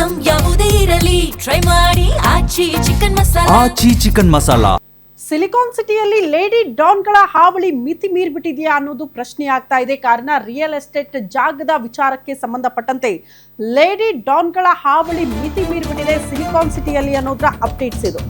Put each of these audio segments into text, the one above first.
Item ಯಾವುದೇ ಇರಲಿ try ಮಾಡಿ ಆಚಿ ಚಿಕನ್ ಮಸಾಲಾ. ಸಿಲಿಕಾನ್ ಸಿಟಿಯಲ್ಲಿ ಲೇಡಿ ಡಾನ್ಗಳ ಹಾವಳಿ ಮಿತಿ ಮೀರ್ಬಿಟ್ಟಿದೆಯಾ ಅನ್ನೋದು ಪ್ರಶ್ನೆ ಆಗ್ತಾ ಇದೆ. ಕಾರಣ ರಿಯಲ್ ಎಸ್ಟೇಟ್ ಜಾಗದ ವಿಚಾರಕ್ಕೆ ಸಂಬಂಧಪಟ್ಟಂತೆ ಲೇಡಿ ಡಾನ್ಗಳ ಹಾವಳಿ ಮಿತಿ ಮೀರ್ಬಿಟ್ಟಿದೆ ಸಿಲಿಕಾನ್ ಸಿಟಿಯಲ್ಲಿ ಅನ್ನೋದ್ರ ಅಪ್ಡೇಟ್ಸ್ ಇದು.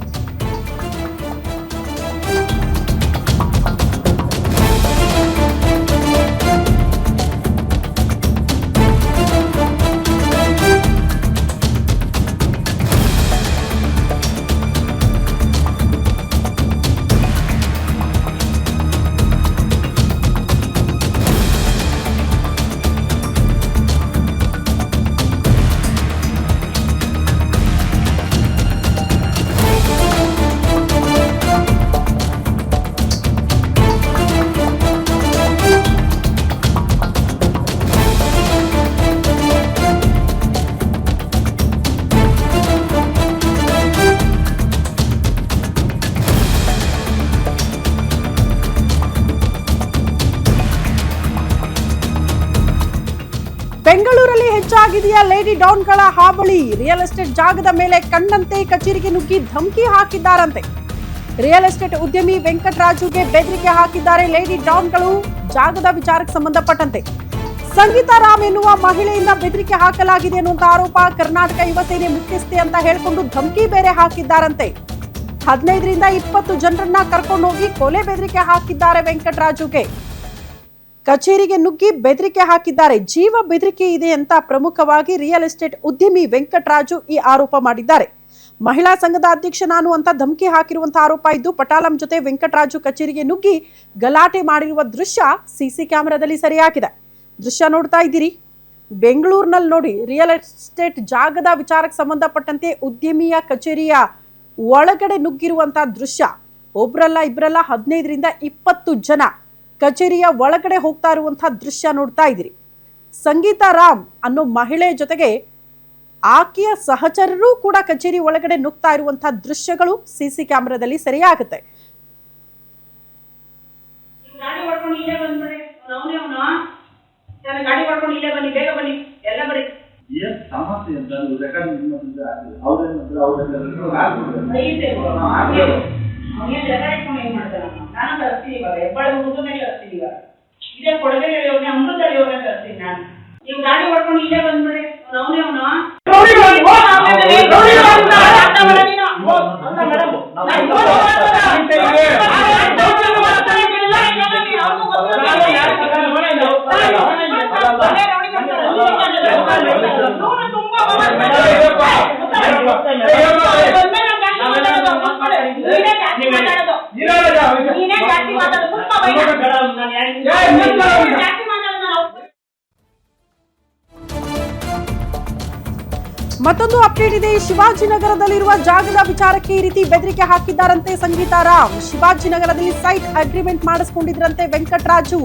ಬೆಂಗಳೂರಲ್ಲಿ ಹೆಚ್ಚಾಗಿದೆಯಾ ಲೇಡಿ ಡಾನ್ಗಳ ಹಾವಳಿ? ರಿಯಲ್ ಎಸ್ಟೇಟ್ ಜಾಗದ ಮೇಲೆ ಕಣ್ಣಂತೆ ಕಚೇರಿಗೆ ನುಗ್ಗಿ ಧಮಕಿ ಹಾಕಿದ್ದಾರಂತೆ. ರಿಯಲ್ ಎಸ್ಟೇಟ್ ಉದ್ಯಮಿ ವೆಂಕಟರಾಜುಗೆ ಬೆದರಿಕೆ ಹಾಕಿದ್ದಾರೆ ಲೇಡಿ ಡಾನ್ಗಳು. ಜಾಗದ ವಿಚಾರಕ್ಕೆ ಸಂಬಂಧಪಟ್ಟಂತೆ ಸಂಗೀತಾ ರಾಮ್ ಎನ್ನುವ ಮಹಿಳೆಯಿಂದ ಬೆದರಿಕೆ ಹಾಕಲಾಗಿದೆ ಅನ್ನುವಂತ ಆರೋಪ. ಕರ್ನಾಟಕ ಯುವ ಸೇನೆ ಮುಖ್ಯಸ್ಥೆ ಅಂತ ಹೇಳಿಕೊಂಡು ಧಮಕಿ ಬೇರೆ ಹಾಕಿದ್ದಾರಂತೆ. 15ರಿಂದ 20 ಜನರನ್ನ ಕರ್ಕೊಂಡು ಹೋಗಿ ಕೊಲೆ ಬೆದರಿಕೆ ಹಾಕಿದ್ದಾರೆ ವೆಂಕಟರಾಜುಗೆ. ಕಚೇರಿಗೆ ನುಗ್ಗಿ ಬೆದರಿಕೆ ಹಾಕಿದ್ದಾರೆ. ಜೀವ ಬೆದರಿಕೆ ಇದೆ ಅಂತ ಪ್ರಮುಖವಾಗಿ ರಿಯಲ್ ಎಸ್ಟೇಟ್ ಉದ್ಯಮಿ ವೆಂಕಟರಾಜು ಈ ಆರೋಪ ಮಾಡಿದ್ದಾರೆ. ಮಹಿಳಾ ಸಂಘದ ಅಧ್ಯಕ್ಷ ನಾನು ಅಂತ ಧಮಕಿ ಹಾಕಿರುವಂತಹ ಆರೋಪ ಇದ್ದು, ಪಟಾಲಂ ಜೊತೆ ವೆಂಕಟರಾಜು ಕಚೇರಿಗೆ ನುಗ್ಗಿ ಗಲಾಟೆ ಮಾಡಿರುವ ದೃಶ್ಯ ಸಿಸಿ ಕ್ಯಾಮೆರಾದಲ್ಲಿ ಸೆರೆಯಾಗಿದೆ. ದೃಶ್ಯ ನೋಡ್ತಾ ಇದ್ದೀರಿ. ಬೆಂಗಳೂರಿನಲ್ಲಿ ನೋಡಿ, ರಿಯಲ್ ಎಸ್ಟೇಟ್ ಜಾಗದ ವಿಚಾರಕ್ಕೆ ಸಂಬಂಧಪಟ್ಟಂತೆ ಉದ್ಯಮಿಯ ಕಚೇರಿಯ ಒಳಗಡೆ ನುಗ್ಗಿರುವಂತಹ ದೃಶ್ಯ. ಒಬ್ರಲ್ಲ ಇಬ್ರಲ್ಲ 15ರಿಂದ 20 ಜನ ಕಚೇರಿಯ ಒಳಗಡೆ ಹೋಗ್ತಾ ಇರುವಂತಹ ದೃಶ್ಯ ನೋಡ್ತಾ ಇದ್ದೀರಿ. ಸಂಗೀತಾ ರಾಮ್ ಅನ್ನೋ ಮಹಿಳೆ ಜೊತೆಗೆ ಆಕೆಯ ಸಹಚರರು ಕೂಡ ಕಚೇರಿ ಒಳಗಡೆ ನುಗ್ತಾ ಇರುವಂತಹ ದೃಶ್ಯಗಳು ಸಿಸಿ ಕ್ಯಾಮೆರಾದಲ್ಲಿ ಸೆರೆಯಾಗುತ್ತೆ. ನಾನು ಕಳಿಸ್ತೀನಿ ಇವಾಗ ಹೆಬ್ಬಾಳು ಮುಗಿದನೇ ಕಳಿಸ್ತೀನಿ. ಇವಾಗ ಇದೇ ಕೊಡಗೇ ಹೇಳಿಯೋನೆ ಅಮೃತ ಹೇಳಿಯೋನೆ ಕಳಿಸ್ತೀನಿ ನಾನು. ನೀವು ಗಾಡಿ ಹೊಡ್ಕೊಂಡು ಇಲ್ಲೇ ಬಂದ್ಬಿಡಿ. ಅವನೇ ಅವನು ಮತ್ತೊಂದು ಅಪ್ಡೇಟ್ ಇದೆ. ಶಿವಾಜಿನಗರದಲ್ಲಿರುವ ಜಾಗದ ವಿಚಾರಕ್ಕೆ ಈ ರೀತಿ ಬೆದರಿಕೆ ಹಾಕಿದ್ದಾರಂತೆ ಸಂಗೀತಾ ರಾಮ್. ಶಿವಾಜಿನಗರದಲ್ಲಿ ಸೈಟ್ ಅಗ್ರಿಮೆಂಟ್ ಮಾಡಿಸಿಕೊಂಡಿದ್ರಂತೆ ವೆಂಕಟರಾಜು.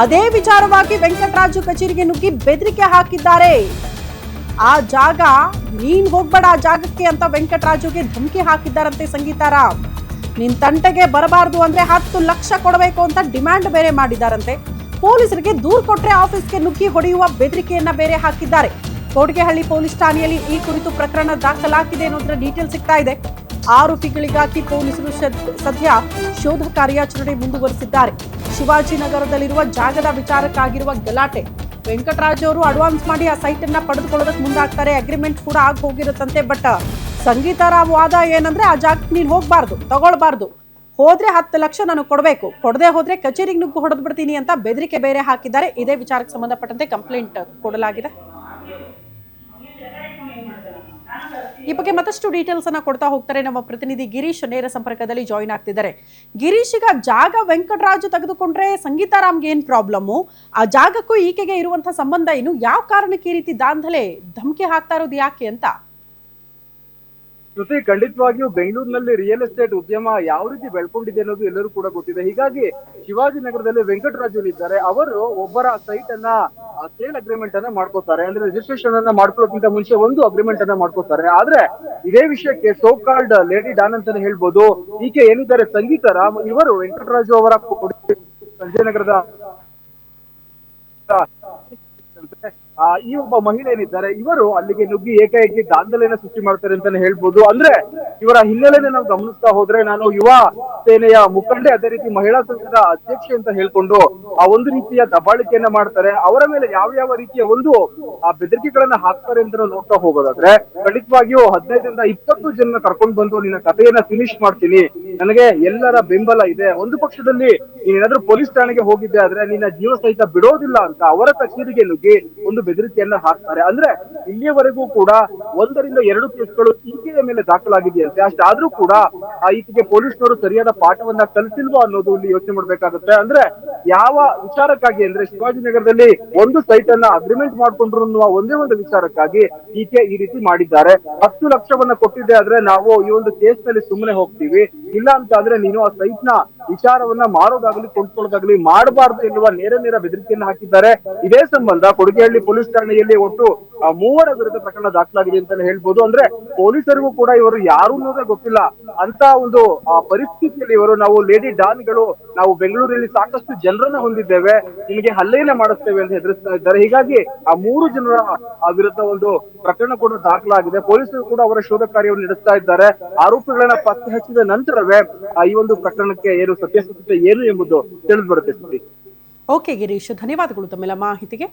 ಅದೇ ವಿಚಾರವಾಗಿ ವೆಂಕಟರಾಜು ಕಚೇರಿಗೆ ನುಗ್ಗಿ ಬೆದರಿಕೆ ಹಾಕಿದ್ದಾರೆ. ಆ ಜಾಗ ನೀನ್ ಹೋಗ್ಬೇಡ ಆ ಜಾಗಕ್ಕೆ ಅಂತ ವೆಂಕಟರಾಜುಗೆ ಧಮಕಿ ಹಾಕಿದ್ದಾರಂತೆ ಸಂಗೀತಾ ರಾಮ್. ನಿನ್ ತಂಟೆಗೆ ಬರಬಾರದು ಅಂದ್ರೆ 10 ಲಕ್ಷ ಕೊಡಬೇಕು ಅಂತ ಡಿಮ್ಯಾಂಡ್ ಬೇರೆ ಮಾಡಿದ್ದಾರಂತೆ. ಪೊಲೀಸರಿಗೆ ದೂರು ಕೊಟ್ರೆ ಆಫೀಸ್ಗೆ ನುಗ್ಗಿ ಹೊಡೆಯುವ ಬೆದರಿಕೆಯನ್ನ ಬೇರೆ ಹಾಕಿದ್ದಾರೆ. ಕೋಟಗೆಹಳ್ಳಿ ಪೊಲೀಸ್ ಠಾಣೆಯಲ್ಲಿ ಈ ಕುರಿತು ಪ್ರಕರಣ ದಾಖಲಾಗಿದೆ ಅನ್ನೋದ್ರ ಡೀಟೇಲ್ ಸಿಗ್ತಾ ಇದೆ. ಆರೋಪಿಗಳಿಗಾಗಿ ಪೊಲೀಸರು ಸದ್ಯ ಶೋಧ ಕಾರ್ಯಾಚರಣೆ ಮುಂದುವರೆಸಿದ್ದಾರೆ. ಶಿವಾಜಿನಗರದಲ್ಲಿರುವ ಜಾಗದ ವಿಚಾರಕ್ಕಾಗಿರುವ ಗಲಾಟೆ. ವೆಂಕಟರಾಜ್ ಅವರು ಅಡ್ವಾನ್ಸ್ ಮಾಡಿ ಆ ಸೈಟ್ ಅನ್ನ ಪಡೆದುಕೊಳ್ಳೋದಕ್ಕೆ ಮುಂದಾಗ್ತಾರೆ. ಅಗ್ರಿಮೆಂಟ್ ಕೂಡ ಆಗಿ ಹೋಗಿರುತ್ತಂತೆ. ಬಟ್ ಸಂಗೀತಾ ರಾಮ್ ವಾದ ಏನಂದ್ರೆ ಆ ಜಾಗಕ್ಕೆ ನೀನು ಹೋಗ್ಬಾರ್ದು, ತಗೊಳ್ಬಾರ್ದು, ಹೋದ್ರೆ 10 ಲಕ್ಷ ನಾನು ಕೊಡಬೇಕು, ಕೊಡದೆ ಹೋದ್ರೆ ಕಚೇರಿಗೆ ನುಗ್ಗು ಹೊಡೆದು ಬಿಡ್ತೀನಿ ಅಂತ ಬೆದರಿಕೆ ಬೇರೆ ಹಾಕಿದ್ದಾರೆ. ಇದೇ ವಿಚಾರಕ್ಕೆ ಸಂಬಂಧಪಟ್ಟಂತೆ ಕಂಪ್ಲೇಂಟ್ ಕೊಡಲಾಗಿದೆ. ಈ ಬಗ್ಗೆ ಮತ್ತಷ್ಟು ಡೀಟೇಲ್ಸ್ ಅನ್ನ ಕೊಡ್ತಾ ಹೋಗ್ತಾರೆ ನಮ್ಮ ಪ್ರತಿನಿಧಿ ಗಿರೀಶ್. ನೇರ ಸಂಪರ್ಕದಲ್ಲಿ ಜಾಯಿನ್ ಆಗ್ತಿದ್ದಾರೆ. ಗಿರೀಶ್, ಈಗ ಜಾಗ ವೆಂಕಟರಾಜು ತೆಗೆದುಕೊಂಡ್ರೆ ಸಂಗೀತಾ ರಾಮ್ಗೆ ಏನ್ ಪ್ರಾಬ್ಲಮ್ಮು? ಆ ಜಾಗಕ್ಕೂ ಈಕೆಗೆ ಇರುವಂತಹ ಸಂಬಂಧ ಏನು? ಯಾವ ಕಾರಣಕ್ಕೆ ಈ ರೀತಿ ದಾಂಧಲೆ ಧಮಕಿ ಹಾಕ್ತಾ ಇರೋದು ಯಾಕೆ ಅಂತ? ಜೊತೆ ಖಂಡಿತವಾಗಿಯೂ ಬೆಂಗಳೂರಿನಲ್ಲಿ ರಿಯಲ್ ಎಸ್ಟೇಟ್ ಉದ್ಯಮ ಯಾವ ರೀತಿ ಬೆಳ್ಕೊಂಡಿದೆ ಅನ್ನೋದು ಎಲ್ಲರೂ ಕೂಡ ಗೊತ್ತಿದೆ. ಹೀಗಾಗಿ ಶಿವಾಜಿನಗರದಲ್ಲಿ ವೆಂಕಟರಾಜು ಇದ್ದಾರೆ. ಅವರು ಒಬ್ಬರ ಸೈಟ್ ಅನ್ನ ಸೇಲ್ ಅಗ್ರಿಮೆಂಟ್ ಅನ್ನ ಮಾಡ್ಕೋತಾರೆ. ಅಂದ್ರೆ ರಿಜಿಸ್ಟ್ರೇಷನ್ ಅನ್ನ ಮಾಡ್ಕೊಳ್ಳೋಕ್ಕಿಂತ ಮುಂಚೆ ಒಂದು ಅಗ್ರಿಮೆಂಟ್ ಅನ್ನ ಮಾಡ್ಕೋತಾರೆ. ಆದ್ರೆ ಇದೇ ವಿಷಯಕ್ಕೆ ಸೋ ಕಾಲ್ಡ್ ಲೇಡಿ ಡಾನ್ ಅಂತಾನೆ ಹೇಳ್ಬೋದು. ಈಕೆ ಏನಿದ್ದಾರೆ ಸಂಗೀತಾ ರಾಮ್, ಇವರು ವೆಂಕಟರಾಜು ಅವರ ಸಂಜಯನಗರದ ಈ ಒಬ್ಬ ಮಹಿಳೆ ಏನಿದ್ದಾರೆ ಇವರು ಅಲ್ಲಿಗೆ ನುಗ್ಗಿ ಏಕಾಏಕಿ ದಾಂಧಲೆಯನ್ನ ಸೃಷ್ಟಿ ಮಾಡ್ತಾರೆ ಅಂತಾನೆ ಹೇಳ್ಬೋದು. ಅಂದ್ರೆ ಇವರ ಹಿನ್ನೆಲೆನ ನಾವು ಗಮನಿಸ್ತಾ ಹೋದ್ರೆ, ನಾನು ಯುವ ಸೇನೆಯ ಮುಖಂಡೆ, ಅದೇ ರೀತಿ ಮಹಿಳಾ ಸಂಘದ ಅಧ್ಯಕ್ಷೆ ಅಂತ ಹೇಳ್ಕೊಂಡು ಆ ಒಂದು ರೀತಿಯ ದಬ್ಬಾಳಿಕೆಯನ್ನ ಮಾಡ್ತಾರೆ. ಅವರ ಮೇಲೆ ಯಾವ ಯಾವ ರೀತಿಯ ಒಂದು ಬೆದರಿಕೆಗಳನ್ನ ಹಾಕ್ತಾರೆ ಅಂತ ನೋಡ್ತಾ ಹೋಗೋದಾದ್ರೆ, ಖಂಡಿತವಾಗಿಯೂ 15ರಿಂದ 20 ಜನ ಕರ್ಕೊಂಡು ಬಂದು ನಿನ್ನ ಕಥೆಯನ್ನ ಫಿನಿಶ್ ಮಾಡ್ತೀನಿ, ನನಗೆ ಎಲ್ಲರ ಬೆಂಬಲ ಇದೆ, ಒಂದು ಪಕ್ಷದಲ್ಲಿ ನೀನೇನಾದ್ರೂ ಪೊಲೀಸ್ ಠಾಣೆಗೆ ಹೋಗಿದ್ದೆ ಆದ್ರೆ ನಿನ್ನ ಜೀವ ಸಹಿತ ಬಿಡೋದಿಲ್ಲ ಅಂತ ಅವರ ಕಚೇರಿಗೆ ನುಗ್ಗಿ ಒಂದು ಬೆದರಿಕೆಯನ್ನ ಹಾಕ್ತಾರೆ. ಅಂದ್ರೆ ಇಲ್ಲಿಯವರೆಗೂ ಕೂಡ 1 ರಿಂದ 2 ಕೇಸ್ಗಳು ಈಕೆಯ ಮೇಲೆ ದಾಖಲಾಗಿದೆಯಂತೆ. ಅಷ್ಟಾದ್ರೂ ಕೂಡ ಈಕೆಗೆ ಪೊಲೀಸ್ನವರು ಸರಿಯಾದ ಪಾಠವನ್ನ ಕಲಿಸಿಲ್ವಾ ಅನ್ನೋದು ಇಲ್ಲಿ ಯೋಚನೆ ಮಾಡ್ಬೇಕಾಗುತ್ತೆ. ಅಂದ್ರೆ ಯಾವ ವಿಚಾರಕ್ಕಾಗಿ ಅಂದ್ರೆ ಶಿವಾಜಿನಗರದಲ್ಲಿ ಒಂದು ಸೈಟ್ ಅನ್ನ ಅಗ್ರಿಮೆಂಟ್ ಮಾಡ್ಕೊಂಡ್ರು ಅನ್ನುವ ಒಂದೇ ಒಂದು ವಿಚಾರಕ್ಕಾಗಿ ಈಕೆ ಈ ರೀತಿ ಮಾಡಿದ್ದಾರೆ. 10 ಲಕ್ಷವನ್ನ ಕೊಟ್ಟಿದ್ದೆ ಆದ್ರೆ ನಾವು ಈ ಒಂದು ಕೇಸ್ ನಲ್ಲಿ ಸುಮ್ಮನೆ ಹೋಗ್ತೀವಿ, ಇಲ್ಲ ಅಂತ ಆದ್ರೆ ನೀನು ಆ ಸೈಟ್ ನ ವಿಚಾರವನ್ನ ಮಾರೋದಾಗ್ಲಿ ಕೊಂಡ್ಕೊಳ್ಳೋದಾಗ್ಲಿ ಮಾಡಬಾರ್ದು ಎನ್ನುವ ನೇರ ಬೆದರಿಕೆಯನ್ನು ಹಾಕಿದ್ದಾರೆ. ಇದೇ ಸಂಬಂಧ ಕೊಡಗೇಹಳ್ಳಿ ಪೊಲೀಸ್ ಠಾಣೆಯಲ್ಲಿ ಒಟ್ಟು 3 ವಿರುದ್ಧ ಪ್ರಕರಣ ದಾಖಲಾಗಿದೆ ಅಂತಾನೆ ಹೇಳ್ಬೋದು. ಅಂದ್ರೆ ಪೊಲೀಸರಿಗೂ ಕೂಡ ಇವರು ಯಾರು ಅನ್ನೋದೇ ಗೊತ್ತಿಲ್ಲ ಅಂತ ಒಂದು ಪರಿಸ್ಥಿತಿಯಲ್ಲಿ ಇವರು, ನಾವು ಲೇಡಿ ಡಾನ್ಗಳು, ನಾವು ಬೆಂಗಳೂರಲ್ಲಿ ಸಾಕಷ್ಟು ಜನರನ್ನ ಹೊಂದಿದ್ದೇವೆ, ನಿಮಗೆ ಹಲ್ಲೆಯನ್ನ ಮಾಡಿಸ್ತೇವೆ ಅಂತ ಹೆದರಿಸ್ತಾ ಇದ್ದಾರೆ. ಹೀಗಾಗಿ ಆ 3 ಜನರ ವಿರುದ್ಧ ಒಂದು ಪ್ರಕರಣ ಕೂಡ ದಾಖಲಾಗಿದೆ. ಪೊಲೀಸರು ಕೂಡ ಅವರ ಶೋಧ ಕಾರ್ಯವನ್ನು ನಡೆಸ್ತಾ ಇದ್ದಾರೆ. ಆರೋಪಿಗಳನ್ನ ಪತ್ತೆ ಹಚ್ಚಿದ ನಂತರವೇ ಈ ಒಂದು ಪ್ರಕರಣಕ್ಕೆ ಏನು ಸತ್ಯಾಸತ್ಯತೆ ಏನು ಎಂಬುದು ತಿಳಿದು ಬರುತ್ತೆ. ಓಕೆ ಗಿರೀಶ್, ಧನ್ಯವಾದಗಳು ತಮ್ಮೆಲ್ಲ ಮಾಹಿತಿಗೆ.